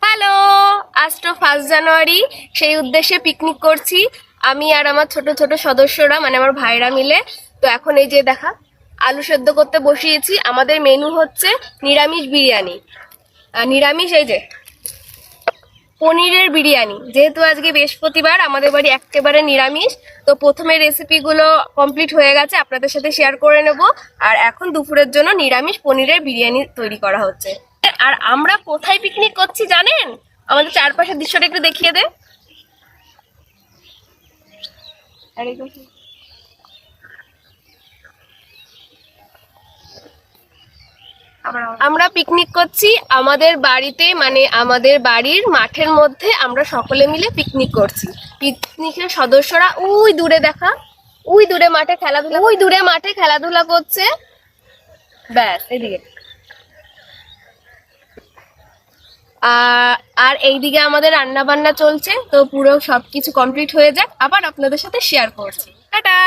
Hello, আজ তো 1 জানুয়ারি, সেই উদ্দেশ্যে পিকনিক করছি আমি আর আমার ছোট ছোট সদস্যরা, মানে আমার ভাইরা মিলে। তো এখন এই যে দেখা, আলু সেদ্ধ করতে বসিয়েছি। আমাদের মেনু হচ্ছে নিরামিষ বিরিয়ানি। নিরামিষ এই যে পনিরের বিরিয়ানি। যেহেতু আজকে বৃহস্পতিবার, আমাদের বাড়ি একেবারে নিরামিষ। তো প্রথমে রেসিপিগুলো কমপ্লিট হয়ে গেছে, আপনাদের সাথে শেয়ার করে নেব। আর এখন দুপুরের জন্য নিরামিষ পনিরের বিরিয়ানি তৈরি করা হচ্ছে। আর আমরা কোথায় পিকনিক করছি জানেন? আমাদের চারপাশের দৃশ্যটা একটু দেখিয়ে দে। আমরা পিকনিক করছি আমাদের বাড়িতে, মানে আমাদের বাড়ির মাঠের মধ্যে। আমরা সকলে মিলে পিকনিক করছি। পিকনিকের সদস্যরা ওই দূরে দেখা, ওই দূরে মাঠে খেলাধুলা করছে। ব্যাস এদিকে। আর এইদিকে আমাদের রান্না বান্না চলছে। তো পুরো সবকিছু কমপ্লিট হয়ে যাক, আবার আপনাদের সাথে শেয়ার করছি। টাটা।